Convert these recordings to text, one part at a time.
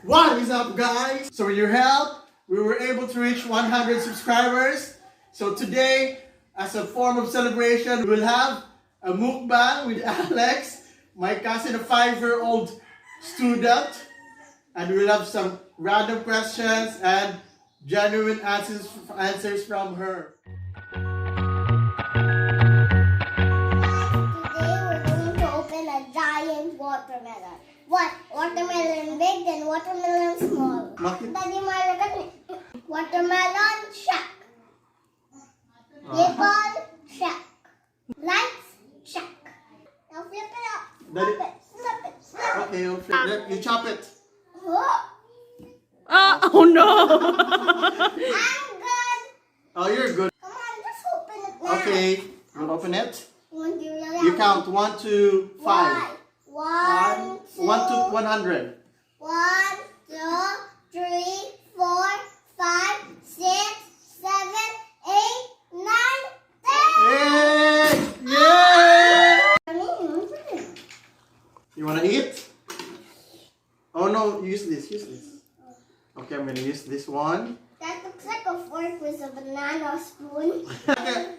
What is up, guys? So with your help, we were able to reach 100 subscribers. So today, as a form of celebration, we'll have a mukbang with Alex, my cousin, a 5-year-old student. And we'll have some random questions and genuine answers from her. Today we're going to open a giant watermelon. What? Watermelon big and watermelon small. Daddy Marlagan, watermelon shack. Nipple shack. Lights shack. Now flip it up. Daddy- Snap it. Snap it. Okay, you'll flip it. You chop it. Oh, Oh no! I'm good. Oh, you're good. Come on, just open it now. Okay, you'll open it. Want to You count 1 to 5. 1, 2, 1 to 100. 1, 2, 3, 4, 5, 6, 7, 8, 9, 10. Hey! Yeah! Mommy, You wanna eat? Oh no, use this. Okay, I'm gonna use this one. that looks like a fork with a banana spoon. Okay.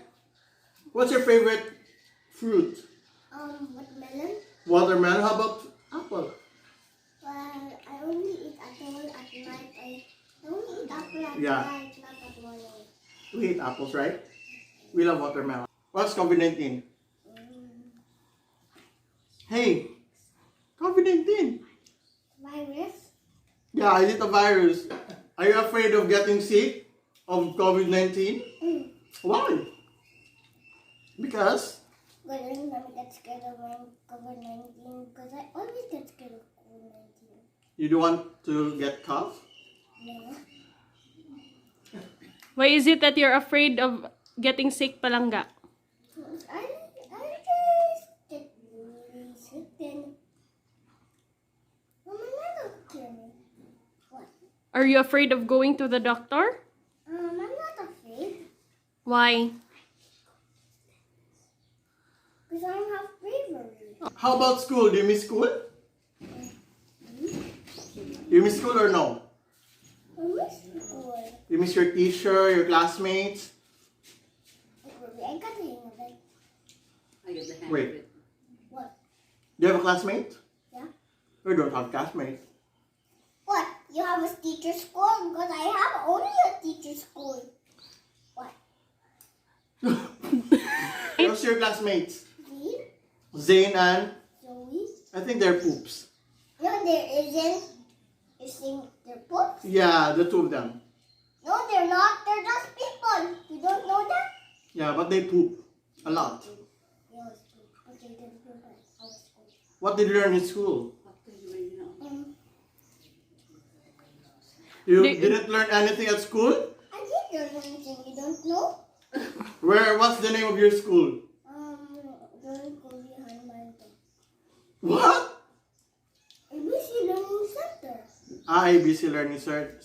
What's your favorite fruit? Watermelon. Watermelon. How about apple? Well, I only eat apple at night. I only eat apple at Yeah. night, not at morning. We eat apples, right? We love watermelon. What's COVID-19? Hey, COVID-19. Virus. Yeah, is it a virus? Are you afraid of getting sick of COVID-19? Why? Because? But I never get scared of COVID-19 because I always get scared of COVID-19. You don't want to get cough? Yeah. Why is it that you're afraid of getting sick, Palangga? I just get really sick then. Mama, never kill me. What? Are you afraid of going to the doctor? I'm not afraid Why? because I have bravery. How about school? Do you miss school? You miss school or no? I miss school. You miss your teacher, your classmates? I got the hang of it. I get the hang Wait. of it. What? Do you have a classmate? Yeah. We don't have classmates. What? You have a teacher school? Because I have only a teacher school. What? Who's your classmates? See? Zane and Zoe? I think they're poops. No, there isn't. You think they're poops? Yeah, the two of them. No, they're not. They're just people. You don't know that? Yeah, but they poop a lot. Yes, but they didn't do that. I was school. What did you learn in school? After you already know. You They- didn't learn anything at school? I did learn anything you don't know. What's the name of your school? Don't go behind my back. What? ABC Learning Center. ABC Learning Center.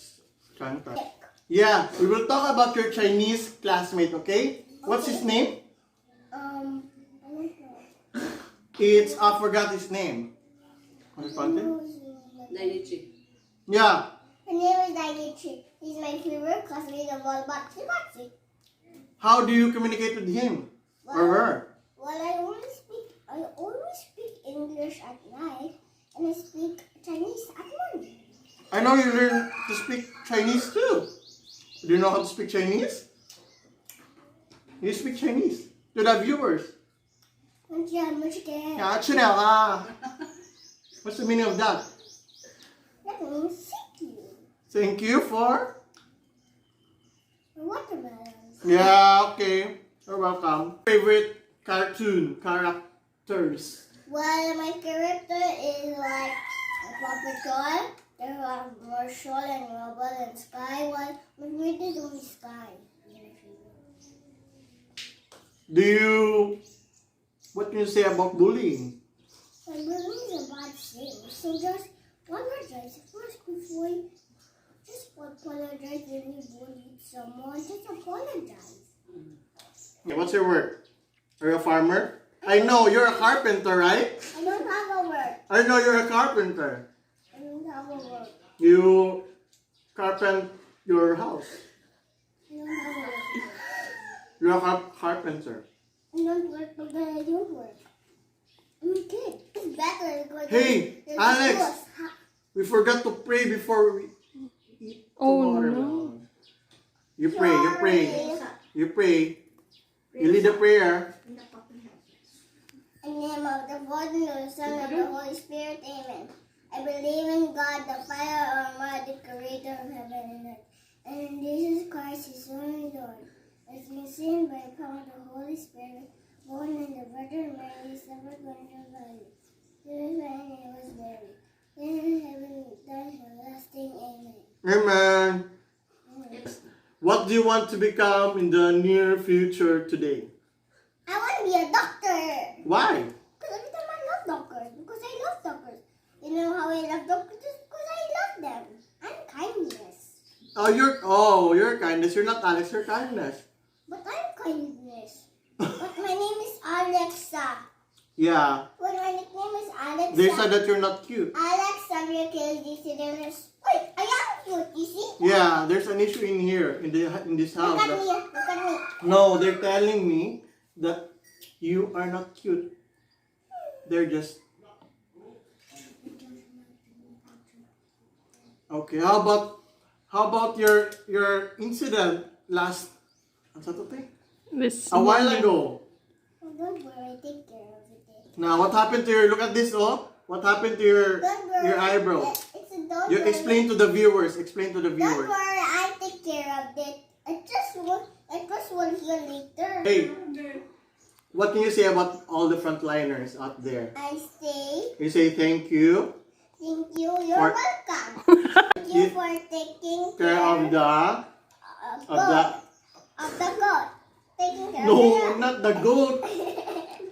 Yeah, we will talk about your Chinese classmate, okay? What's his name? I don't know. I forgot his name. What is his name? Dainichi. Yeah. Her name is Dainichi. He's my favorite classmate of all, but she's not sick. How do you communicate with him or her? Well, I always speak English at night, and I speak Chinese at morning. I know you learn to speak Chinese too. Do you know how to speak Chinese? You speak Chinese to the viewers. Yeah, Chanel, what's the meaning of that? That means thank you. Thank you for... Watermelons. Yeah, okay. You're welcome. Favorite cartoon characters? Well, my character is like a puppet doll. There are Marshall and Rubble and Sky. Well, my favorite is only Sky. What can you say about bullying? Well, bullying is a bad thing. So just apologize first before you just apologize when you bullied someone. Just apologize. Okay, what's your work? Are you a farmer? I know you're a carpenter, right? I don't have a work. I know you're a carpenter. I don't have a work. You carpent your house. I don't have a work. You're a carpenter. I don't work because I don't work. I'm a kid. It's better because Hey, there's Alex. schools. We forgot to pray before we eat the Oh, watermelon. You pray, you pray, you pray. You lead a prayer. In the name of the Father, and of the Son, and of the Holy Spirit, amen. I believe in God, the Father Almighty, creator of heaven and earth, and in Jesus Christ, his only Lord, as been seen by the power of the Holy Spirit, born in the Virgin Mary, suffered under Mary. This man was Mary. Then in heaven, died everlasting, amen. Amen. What do you want to become in the near future today? I want to be a doctor. Why? Because every time I love doctors. Because I love doctors. You know how I love doctors? Because I love them. I'm kindness. You're kindness. You're not Alex, you're kindness. But I'm kindness. But my name is Alexa. Yeah. But my nickname is Alexa. They said that you're not cute. Alexa, we kill these sinners. Wait, I am cute, you see? Yeah, there's an issue in here, in this Look house. at me, look at me. No, they're telling me that you are not cute. They're just... Okay, how about your incident last This a while morning. ago? Oh, don't worry, take care of it. Now, what happened to your... Look at this, oh. What happened to your eyebrow? It's a don't You worry. explain to the viewers. Explain to the Don't viewers. worry, I take care of it. It just will heal later. Hey, what can you say about all the frontliners out there? I say, You say thank you. thank you, you're For- welcome. Thank you for taking Care of the goat. Taking care no, not the goat,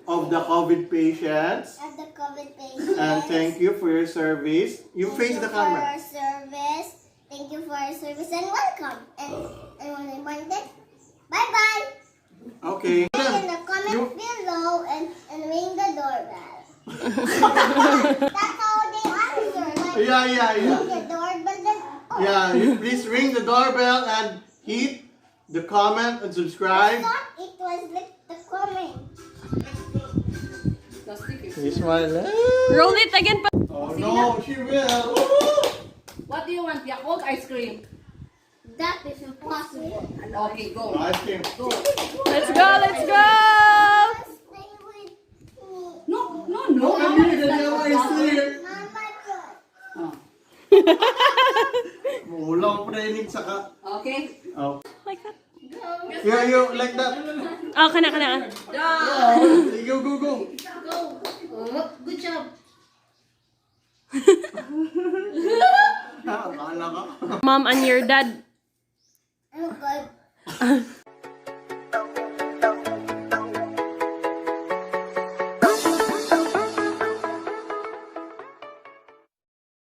of the COVID patients. of the COVID patients. And thank you for your service. You face the camera. For your service. Thank you for your service and welcome. And when I want it, bye-bye. Okay. In the comments You- below and ring the doorbell. That's how they answer. Like, Yeah. ring the doorbell. Then, oh, Yeah, you please ring the doorbell and hit the comment and I subscribe. thought it was like the comment. Plastic is. You smile. Roll it again. Oh no, she will. What do you want? Yakult ice cream? That is impossible. Okay, go. Ice cream. Go. Let's go, let's go! Stay with me. No. No, I need the yellow ice cream. Mama, Oh. Wala ko training sa ka. Okay. Oh. Like that. Yeah, you like that. Oh, kana. Go, go, go. Go. Oh, good job. Akala ka. Mom and your dad. I'm good.